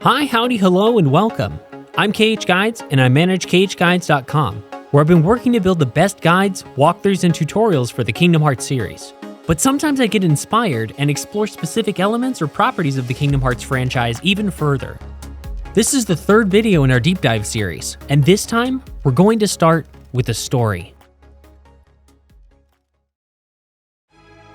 Hi, howdy, hello, and welcome. I'm KHGuides, and I manage KHGuides.com, where I've been working to build the best guides, walkthroughs, and tutorials for the Kingdom Hearts series. But sometimes I get inspired and explore specific elements or properties of the Kingdom Hearts franchise even further. This is the third video in our deep dive series, and this time, we're going to start with a story.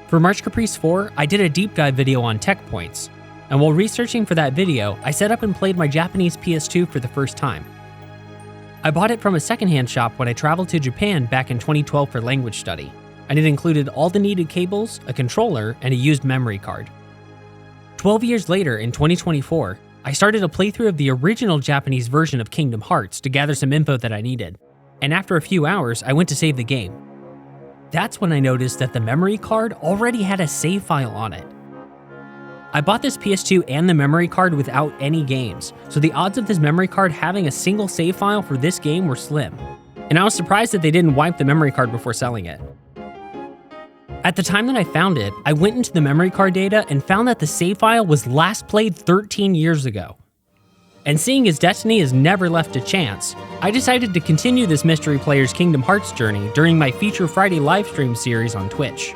For March Caprice 4, I did a deep dive video on tech points, and while researching for that video, I set up and played my Japanese PS2 for the first time. I bought it from a secondhand shop when I traveled to Japan back in 2012 for language study, and it included all the needed cables, a controller, and a used memory card. 12 years later, in 2024, I started a playthrough of the original Japanese version of Kingdom Hearts to gather some info that I needed, and after a few hours, I went to save the game. That's when I noticed that the memory card already had a save file on it. I bought this PS2 and the memory card without any games, so the odds of this memory card having a single save file for this game were slim, and I was surprised that they didn't wipe the memory card before selling it. At the time that I found it, I went into the memory card data and found that the save file was last played 13 years ago. And seeing as Destiny has never left a chance, I decided to continue this mystery player's Kingdom Hearts journey during my Feature Friday livestream series on Twitch.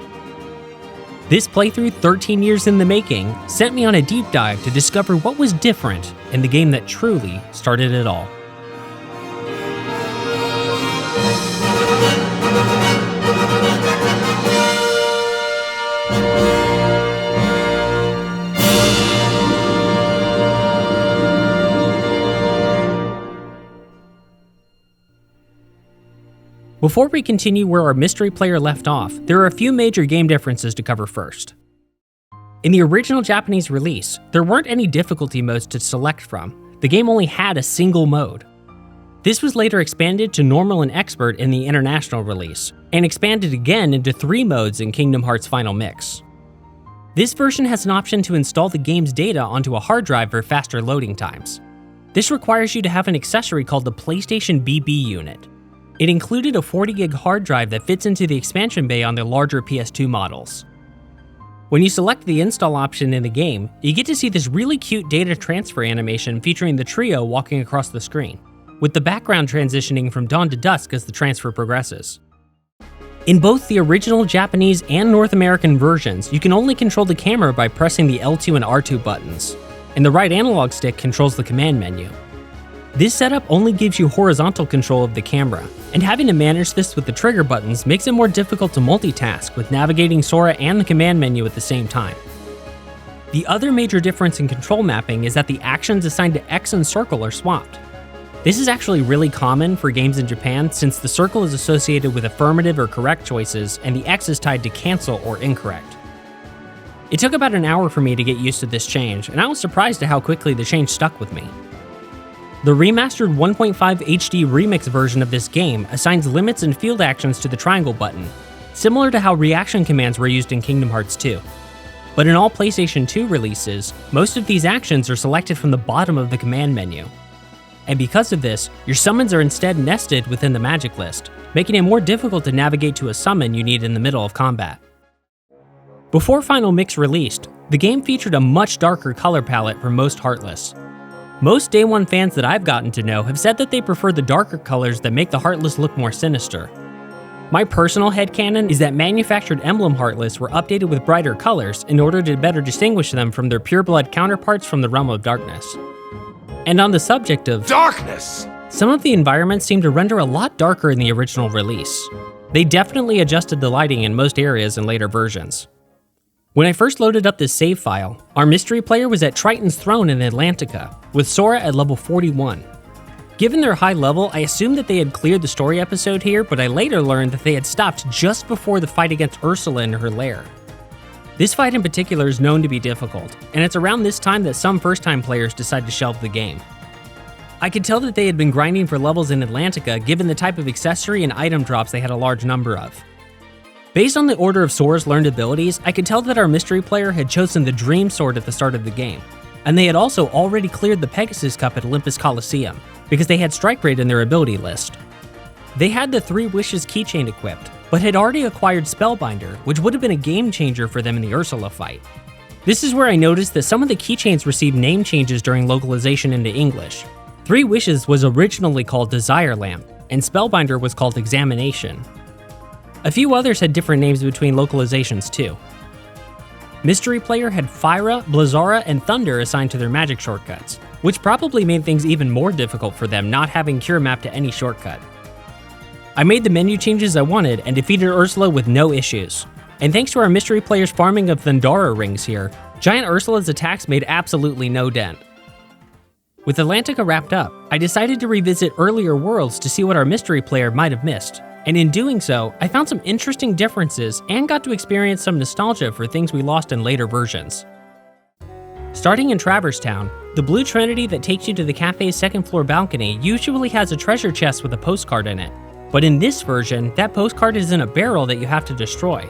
This playthrough, 13 years in the making, sent me on a deep dive to discover what was different in the game that truly started it all. Before we continue where our mystery player left off, there are a few major game differences to cover first. In the original Japanese release, there weren't any difficulty modes to select from. The game only had a single mode. This was later expanded to normal and expert in the international release, and expanded again into 3 modes in Kingdom Hearts Final Mix. This version has an option to install the game's data onto a hard drive for faster loading times. This requires you to have an accessory called the PlayStation BB unit. It included a 40 gig hard drive that fits into the expansion bay on the larger PS2 models. When you select the install option in the game, you get to see this really cute data transfer animation featuring the trio walking across the screen, with the background transitioning from dawn to dusk as the transfer progresses. In both the original Japanese and North American versions, you can only control the camera by pressing the L2 and R2 buttons, and the right analog stick controls the command menu. This setup only gives you horizontal control of the camera, and having to manage this with the trigger buttons makes it more difficult to multitask with navigating Sora and the command menu at the same time. The other major difference in control mapping is that the actions assigned to X and circle are swapped. This is actually really common for games in Japan since the circle is associated with affirmative or correct choices and the X is tied to cancel or incorrect. It took about an hour for me to get used to this change, and I was surprised at how quickly the change stuck with me. The remastered 1.5 HD remix version of this game assigns limits and field actions to the triangle button, similar to how reaction commands were used in Kingdom Hearts 2. But in all PlayStation 2 releases, most of these actions are selected from the bottom of the command menu. And because of this, your summons are instead nested within the magic list, making it more difficult to navigate to a summon you need in the middle of combat. Before Final Mix released, the game featured a much darker color palette for most Heartless. Most Day 1 fans that I've gotten to know have said that they prefer the darker colors that make the Heartless look more sinister. My personal headcanon is that manufactured Emblem Heartless were updated with brighter colors in order to better distinguish them from their pureblood counterparts from the Realm of Darkness. And on the subject of darkness, some of the environments seem to render a lot darker in the original release. They definitely adjusted the lighting in most areas in later versions. When I first loaded up this save file, our mystery player was at Triton's throne in Atlantica, with Sora at level 41. Given their high level, I assumed that they had cleared the story episode here, but I later learned that they had stopped just before the fight against Ursula in her lair. This fight in particular is known to be difficult, and it's around this time that some first-time players decide to shelve the game. I could tell that they had been grinding for levels in Atlantica given the type of accessory and item drops they had a large number of. Based on the order of Sora's learned abilities, I could tell that our mystery player had chosen the Dream Sword at the start of the game, and they had also already cleared the Pegasus Cup at Olympus Coliseum, because they had Strike Rate in their ability list. They had the 3 Wishes keychain equipped, but had already acquired Spellbinder, which would have been a game changer for them in the Ursula fight. This is where I noticed that some of the keychains received name changes during localization into English. 3 Wishes was originally called Desire Lamp, and Spellbinder was called Examination. A few others had different names between localizations too. Mystery Player had Fyra, Blizzara, and Thunder assigned to their magic shortcuts, which probably made things even more difficult for them not having Cure Map to any shortcut. I made the menu changes I wanted and defeated Ursula with no issues. And thanks to our Mystery Player's farming of Thundara rings here, Giant Ursula's attacks made absolutely no dent. With Atlantica wrapped up, I decided to revisit earlier worlds to see what our Mystery Player might have missed, and in doing so, I found some interesting differences and got to experience some nostalgia for things we lost in later versions. Starting in Traverse Town, the blue trinity that takes you to the cafe's second floor balcony usually has a treasure chest with a postcard in it, but in this version, that postcard is in a barrel that you have to destroy.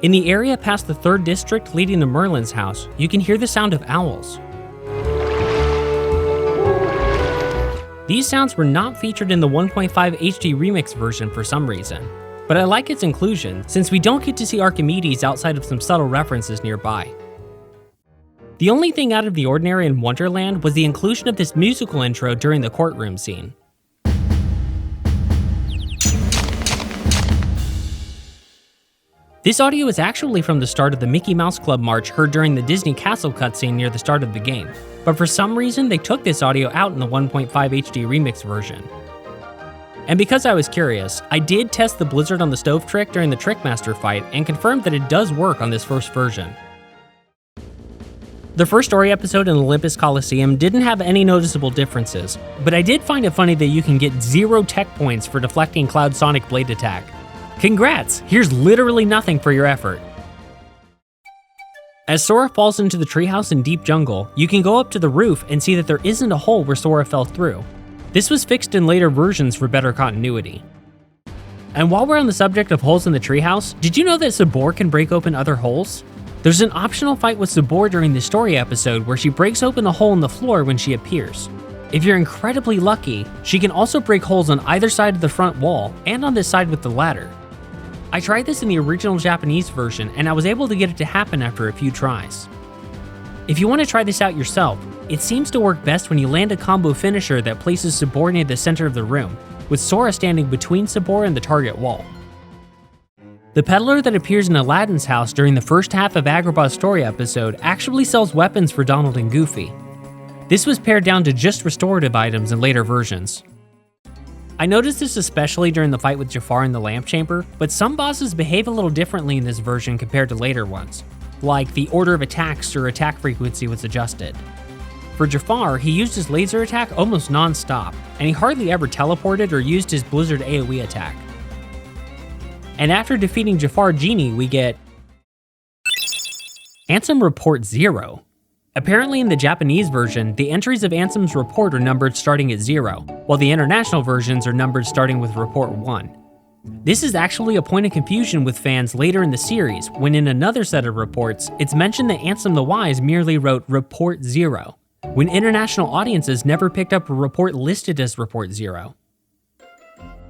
In the area past the 3rd district leading to Merlin's house, you can hear the sound of owls. These sounds were not featured in the 1.5 HD remix version for some reason, but I like its inclusion since we don't get to see Archimedes outside of some subtle references nearby. The only thing out of the ordinary in Wonderland was the inclusion of this musical intro during the courtroom scene. This audio is actually from the start of the Mickey Mouse Club march heard during the Disney Castle cutscene near the start of the game, but for some reason they took this audio out in the 1.5 HD remix version. And because I was curious, I did test the Blizzard on the stove trick during the Trickmaster fight and confirmed that it does work on this first version. The first story episode in Olympus Coliseum didn't have any noticeable differences, but I did find it funny that you can get 0 tech points for deflecting Cloud Sonic Blade attack. Congrats! Here's literally nothing for your effort. As Sora falls into the treehouse in Deep Jungle, you can go up to the roof and see that there isn't a hole where Sora fell through. This was fixed in later versions for better continuity. And while we're on the subject of holes in the treehouse, did you know that Sabor can break open other holes? There's an optional fight with Sabor during the story episode where she breaks open the hole in the floor when she appears. If you're incredibly lucky, she can also break holes on either side of the front wall and on this side with the ladder. I tried this in the original Japanese version and I was able to get it to happen after a few tries. If you want to try this out yourself, it seems to work best when you land a combo finisher that places Sabor near the center of the room, with Sora standing between Sabor and the target wall. The peddler that appears in Aladdin's house during the first half of Agrabah's story episode actually sells weapons for Donald and Goofy. This was pared down to just restorative items in later versions. I noticed this especially during the fight with Jafar in the lamp chamber, but some bosses behave a little differently in this version compared to later ones, like the order of attacks or attack frequency was adjusted. For Jafar, he used his laser attack almost non-stop, and he hardly ever teleported or used his Blizzard AoE attack. And after defeating Jafar Genie, we get Ansem Report 0. Apparently in the Japanese version, the entries of Ansem's report are numbered starting at 0, while the international versions are numbered starting with Report 1. This is actually a point of confusion with fans later in the series, when in another set of reports, it's mentioned that Ansem the Wise merely wrote Report 0, when international audiences never picked up a report listed as Report 0.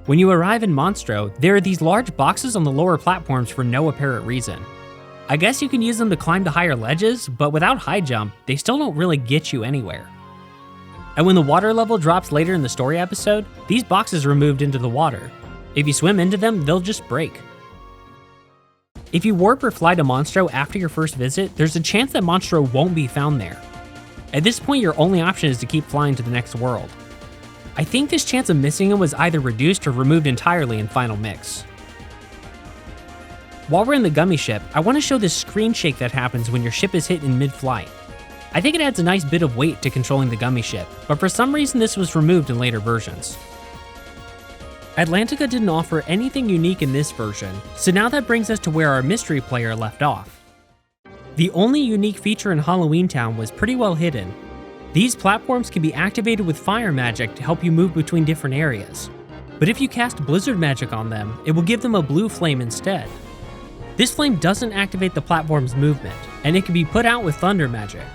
When you arrive in Monstro, there are these large boxes on the lower platforms for no apparent reason. I guess you can use them to climb to higher ledges, but without high jump, they still don't really get you anywhere. And when the water level drops later in the story episode, these boxes are moved into the water. If you swim into them, they'll just break. If you warp or fly to Monstro after your first visit, there's a chance that Monstro won't be found there. At this point, your only option is to keep flying to the next world. I think this chance of missing him was either reduced or removed entirely in Final Mix. While we're in the gummy ship, I want to show this screen shake that happens when your ship is hit in mid-flight. I think it adds a nice bit of weight to controlling the gummy ship, but for some reason this was removed in later versions. Atlantica didn't offer anything unique in this version, so now that brings us to where our mystery player left off. The only unique feature in Halloween Town was pretty well hidden. These platforms can be activated with fire magic to help you move between different areas. But if you cast blizzard magic on them, it will give them a blue flame instead. This flame doesn't activate the platform's movement, and it can be put out with thunder magic.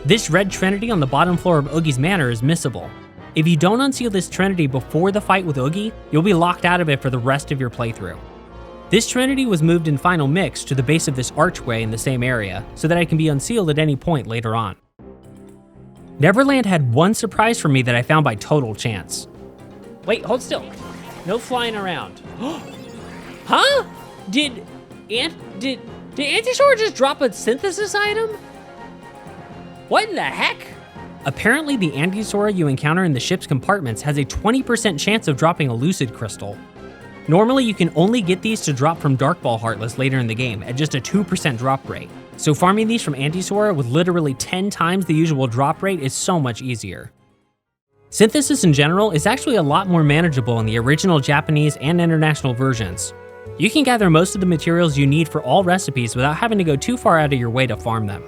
This red trinity on the bottom floor of Oogie's Manor is missable. If you don't unseal this trinity before the fight with Oogie, you'll be locked out of it for the rest of your playthrough. This trinity was moved in Final Mix to the base of this archway in the same area, so that it can be unsealed at any point later on. Neverland had one surprise for me that I found by total chance. Wait, hold still. No flying around. Huh? Did Antisora just drop a synthesis item? What in the heck? Apparently the Antisora you encounter in the ship's compartments has a 20% chance of dropping a lucid crystal. Normally you can only get these to drop from Dark Ball Heartless later in the game at just a 2% drop rate. So farming these from Antisora with literally 10 times the usual drop rate is so much easier. Synthesis in general is actually a lot more manageable in the original Japanese and international versions. You can gather most of the materials you need for all recipes without having to go too far out of your way to farm them.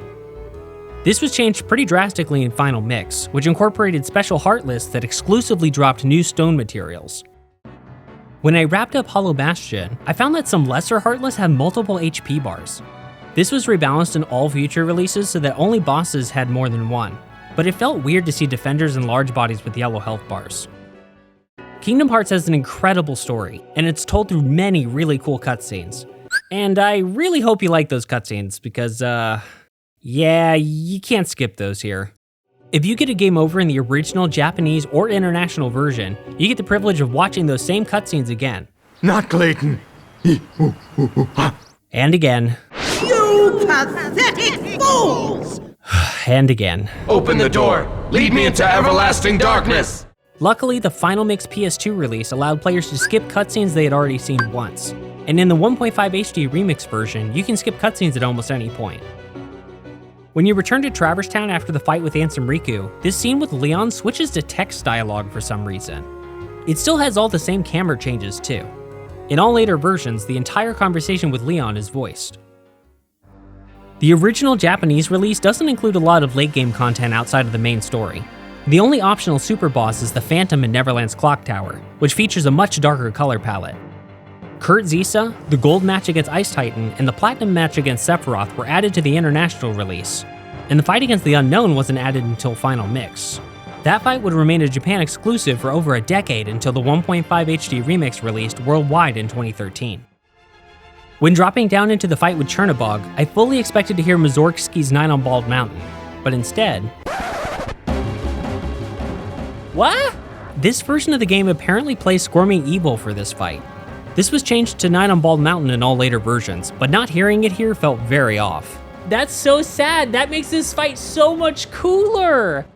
This was changed pretty drastically in Final Mix, which incorporated special heart lists that exclusively dropped new stone materials. When I wrapped up Hollow Bastion, I found that some lesser heartless had multiple HP bars. This was rebalanced in all future releases so that only bosses had more than one, but it felt weird to see defenders and large bodies with yellow health bars. Kingdom Hearts has an incredible story, and it's told through many really cool cutscenes. And I really hope you like those cutscenes because, yeah, you can't skip those here. If you get a game over in the original Japanese or international version, you get the privilege of watching those same cutscenes again. Not Clayton. And again. You pathetic fools! And again. Open the door. Lead me into everlasting darkness. Luckily, the Final Mix PS2 release allowed players to skip cutscenes they had already seen once. And in the 1.5 HD remix version, you can skip cutscenes at almost any point. When you return to Traverse Town after the fight with Ansem Riku, this scene with Leon switches to text dialogue for some reason. It still has all the same camera changes too. In all later versions, the entire conversation with Leon is voiced. The original Japanese release doesn't include a lot of late game content outside of the main story. The only optional super boss is the Phantom in Neverland's Clock Tower, which features a much darker color palette. Kurt Zisa, the gold match against Ice Titan, and the platinum match against Sephiroth were added to the international release, and the fight against the Unknown wasn't added until Final Mix. That fight would remain a Japan exclusive for over a decade until the 1.5 HD remix released worldwide in 2013. When dropping down into the fight with Chernobog, I fully expected to hear Mazorski's Night on Bald Mountain, but instead... What? This version of the game apparently plays Squirming Evil for this fight. This was changed to Night on Bald Mountain in all later versions, but not hearing it here felt very off. That's so sad, that makes this fight so much cooler!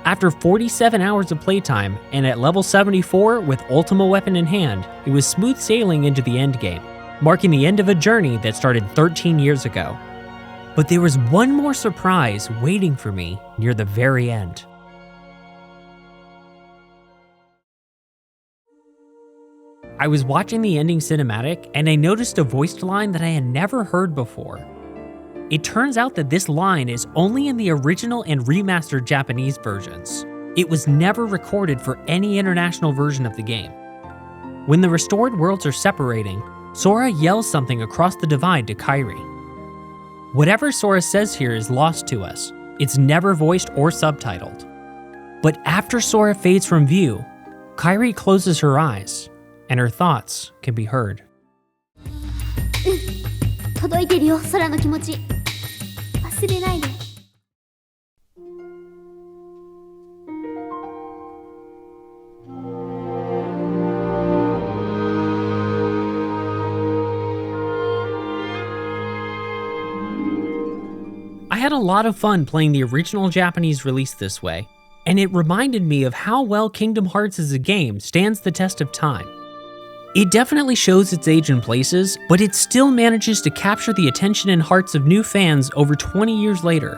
After 47 hours of playtime, and at level 74 with Ultima Weapon in hand, it was smooth sailing into the endgame, marking the end of a journey that started 13 years ago. But there was one more surprise waiting for me near the very end. I was watching the ending cinematic and I noticed a voiced line that I had never heard before. It turns out that this line is only in the original and remastered Japanese versions. It was never recorded for any international version of the game. When the restored worlds are separating, Sora yells something across the divide to Kairi. Whatever Sora says here is lost to us. It's never voiced or subtitled. But after Sora fades from view, Kairi closes her eyes, and her thoughts can be heard. 届いてるよ、空の気持ち。忘れないで。I had a lot of fun playing the original Japanese release this way, and it reminded me of how well Kingdom Hearts as a game stands the test of time. It definitely shows its age in places, but it still manages to capture the attention and hearts of new fans over 20 years later.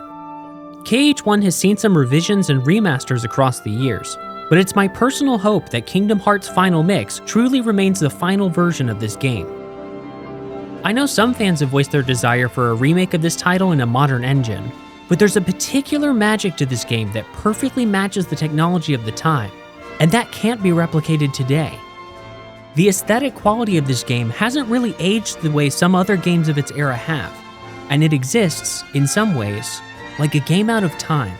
KH1 has seen some revisions and remasters across the years, but it's my personal hope that Kingdom Hearts Final Mix truly remains the final version of this game. I know some fans have voiced their desire for a remake of this title in a modern engine, but there's a particular magic to this game that perfectly matches the technology of the time, and that can't be replicated today. The aesthetic quality of this game hasn't really aged the way some other games of its era have, and it exists, in some ways, like a game out of time.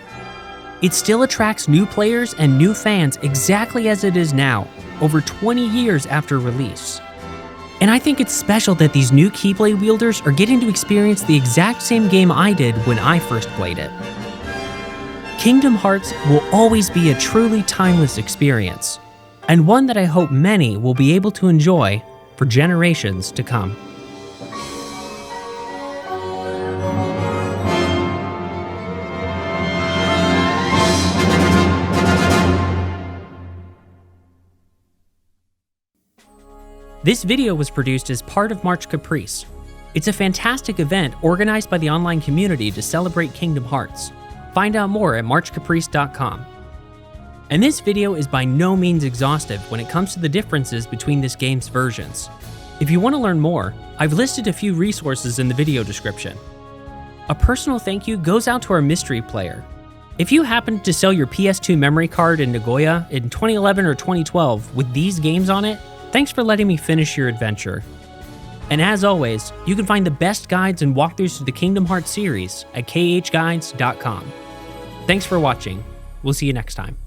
It still attracts new players and new fans exactly as it is now, over 20 years after release. And I think it's special that these new Keyblade wielders are getting to experience the exact same game I did when I first played it. Kingdom Hearts will always be a truly timeless experience, and one that I hope many will be able to enjoy for generations to come. This video was produced as part of March Caprice. It's a fantastic event organized by the online community to celebrate Kingdom Hearts. Find out more at marchcaprice.com. And this video is by no means exhaustive when it comes to the differences between this game's versions. If you want to learn more, I've listed a few resources in the video description. A personal thank you goes out to our mystery player. If you happened to sell your PS2 memory card in Nagoya in 2011 or 2012 with these games on it, thanks for letting me finish your adventure. And as always, you can find the best guides and walkthroughs to the Kingdom Hearts series at KHGuides.com. Thanks for watching. We'll see you next time.